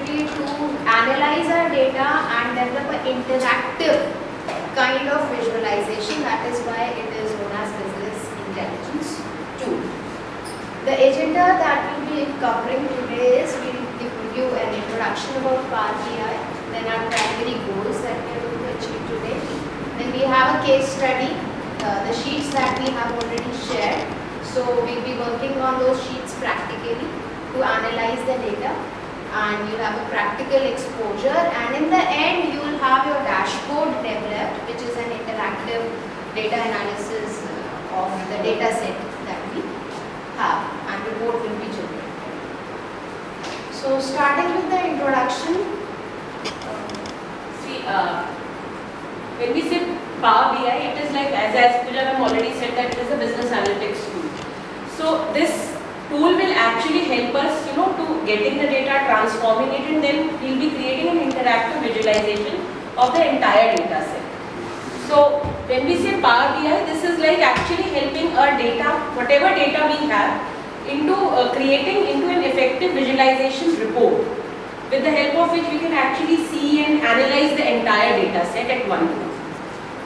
ability to analyze our data and develop an interactive kind of visualization. That is why it is known as business intelligence tool. The agenda that we'll be covering today is we'll give you an introduction about Power BI, then our primary goals that we are going to achieve today. Then we have a case study, the sheets that we have already shared. So we'll be working on those sheets practically to analyze the data, and you'll have a practical exposure, and in the end you will have your dashboard developed, which is an interactive data analysis of the data set that we have, and report will be generated. So starting with the introduction. When we say Power BI, it is like, as Pooja have already said, that it is a business analytics tool. So this tool will actually help us, to getting the data, transforming it, and then we'll be creating an interactive visualization of the entire data set. So when we say Power BI, this is like actually helping our data, whatever data we have, into creating into an effective visualization report, with the help of which we can actually see and analyze the entire data set at one go.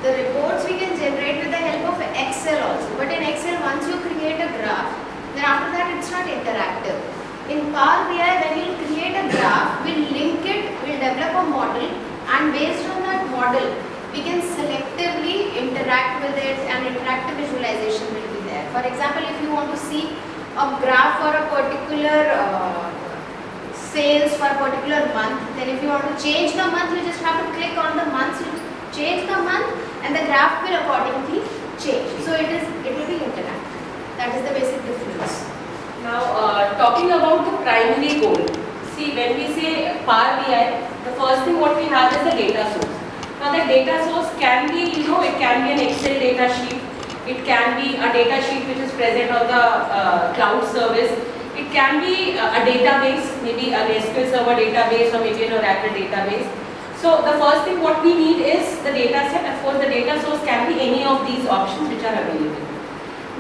The reports we can generate with the help of Excel also, but in Excel once you create a graph, then after that it's not interactive. In Power BI, when you create a graph, we'll link it, we'll develop a model, and based on that model, we can selectively interact with it, and interactive visualization will be there. For example, if you want to see a graph for a particular sales for a particular month, then if you want to change the month, you just have to click on the month, you change the month, and the graph will accordingly change. So it will be interactive. That is the basic difference. Now, talking about the primary goal. See, when we say Power BI, the first thing what we have is the data source. Now, the data source can be, it can be an Excel data sheet. It can be a data sheet which is present on the cloud service. It can be a database, maybe an SQL Server database or maybe an Oracle database. So the first thing what we need is the data set. Of course, the data source can be any of these options which are available.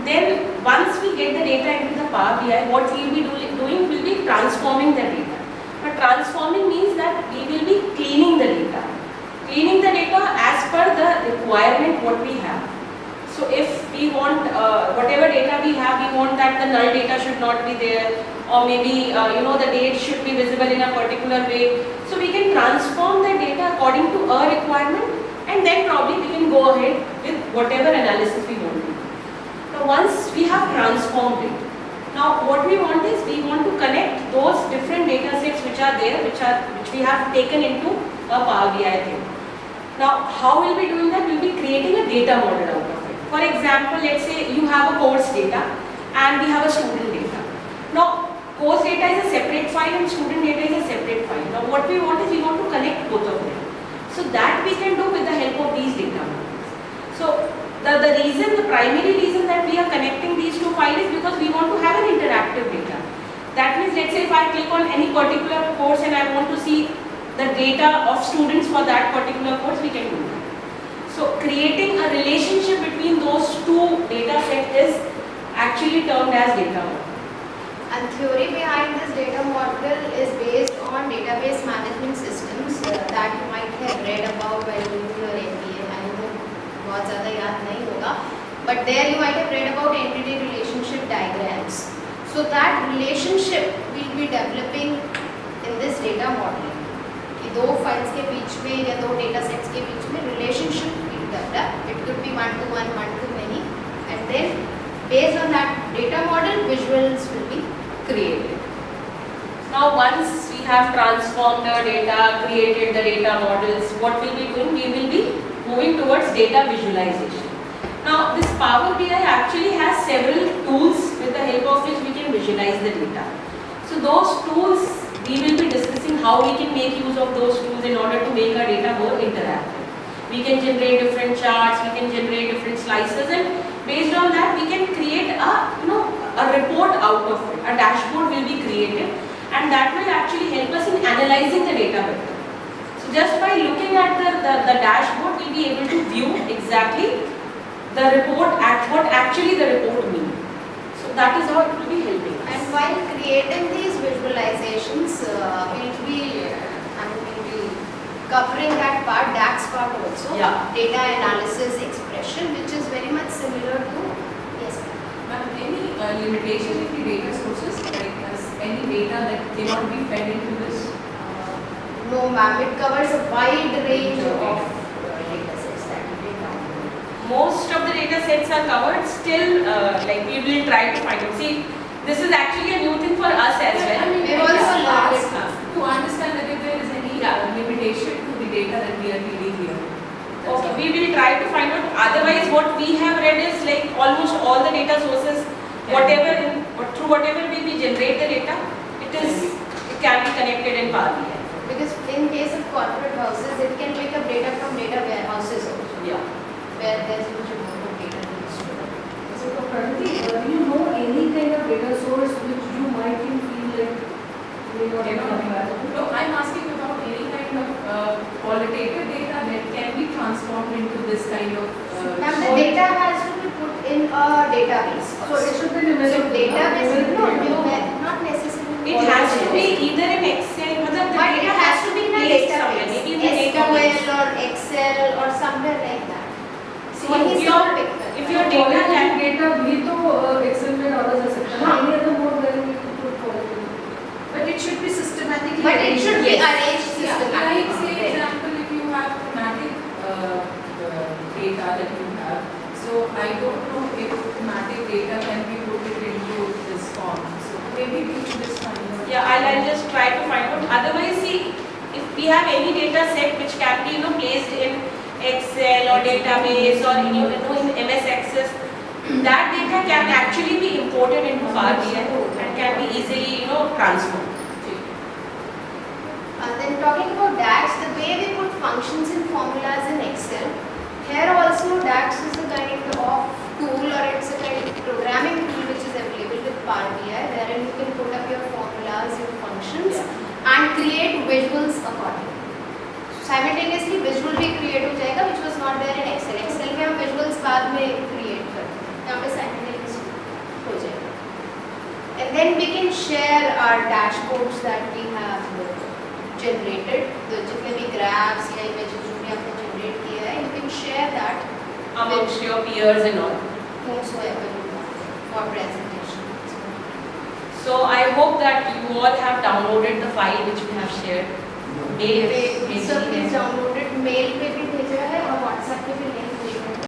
Then once we get the data into the Power BI, what we will be doing will be transforming the data. But transforming means that we will be cleaning the data. Cleaning the data as per the requirement what we have. So if we want whatever data we have, we want that the null data should not be there, or maybe the date should be visible in a particular way. So we can transform the data according to our requirement, and then probably we can go ahead with whatever analysis we want to do. Now once we have transformed it, now what we want is we want to connect those different data sets which are there, which we have taken into a Power BI thing. Now how will we be doing that? We will be creating a data model out of it. For example, let's say you have a course data and we have a student data. Now course data is a separate file and student data is a separate file. Now what we want is we want to connect both of them. So that we can do with the help of these data models. So the primary reason that we are connecting these two files is because we want to have an interactive data. That means, let's say if I click on any particular course and I want to see the data of students for that particular course, we can do that. So creating a relationship between those two data sets is actually termed as data model. And theory behind this data model is based on database management systems that you might have read about while doing your MBA. I know बहुत ज़्यादा याद नहीं होगा, but there you might have read about entity relationship diagrams. So that relationship will be developing in this data model. कि दो files के बीच में या दो data sets के बीच में relationship will develop. It could be one to one, one to many, and then based on that data model, visuals will be created. Now once we have transformed the data, created the data models, what we'll be doing? We will be moving towards data visualization. Now this Power BI actually has several tools with the help of which we can visualize the data. So those tools, we will be discussing how we can make use of those tools in order to make our data more interactive. We can generate different charts, we can generate different slices, and based on that we can create a report out of it. A dashboard will be created, and that will actually help us in analyzing the data better. So just by looking at the dashboard, we'll be able to view exactly the report, what actually the report means. So that is how it will be helping us. And while creating these visualizations, we'll be part, DAX part also. Yeah. Data analysis expression, which is very much similar to, yes ma'am. Ma'am, any limitation in the data sources, like any data that cannot be fed into this? No ma'am, it covers a wide range of data sets that we can download. Most of the data sets are covered. Still, like we will try to find out. See, this is actually a new thing for us as well. I mean, We've also learned it. to understand that if there is any limitation to the data that we are reading here. That's Okay, all. we will try to find out. Otherwise, what we have read is like almost all the data sources, through whatever way we generate the data, it can be connected in Power BI. Because in case of corporate houses, it can pick up data from data warehouses also, Yeah. where there's huge amount of data to be stored. So currently, do you know any kind of data source which you might feel like may not be compatible? No, I'm asking about any kind of qualitative data that can be transformed into this kind of. Ma'am, the data has to be put in a database. So it should be So numerical. database, no, numerical. not necessarily. It has to be either in Excel, but the But it data has to be in a placed somewhere, database, maybe in the database. SQL or Excel or somewhere like that. See, What if is your- your picture? if your data can data भी तो Excel में डाला जा सकता है. हाँ. Any other mode where we could put qualitative. But it should be systematically. But it should be Yes. arranged Yeah, like systematically. say example, if you have thematic data that you have, so I don't know if thematic data can be put it into this form. So maybe we should just find out. Yeah, I'll just try to find out. Otherwise, see, if we have any data set which can be, placed in Excel or database or in MS Access, that data can actually be imported into Power BI and can be easily, transformed. Then talking about DAX, the way we put functions and formulas in Excel, here also DAX is a kind of tool, or it's a kind of programming tool which is available with Power BI, wherein you can put up your formulas, your functions, and create visuals accordingly. Simultaneously visual भी create हो जाएगा, which was not there in Excel. Excel में हम visuals बाद में create करते हैं, यहाँ पे simultaneously हो जाएगा. And then we can share our dashboards that we have generated, the जितने भी graphs या images जो भी आपने generate किया है, you can share that Amongst your peers and all. whomsoever you want for presentation. So I hope that you all have downloaded the file which we have shared. सब कुछ downloaded mail पे भी भेजा है और WhatsApp पे भी link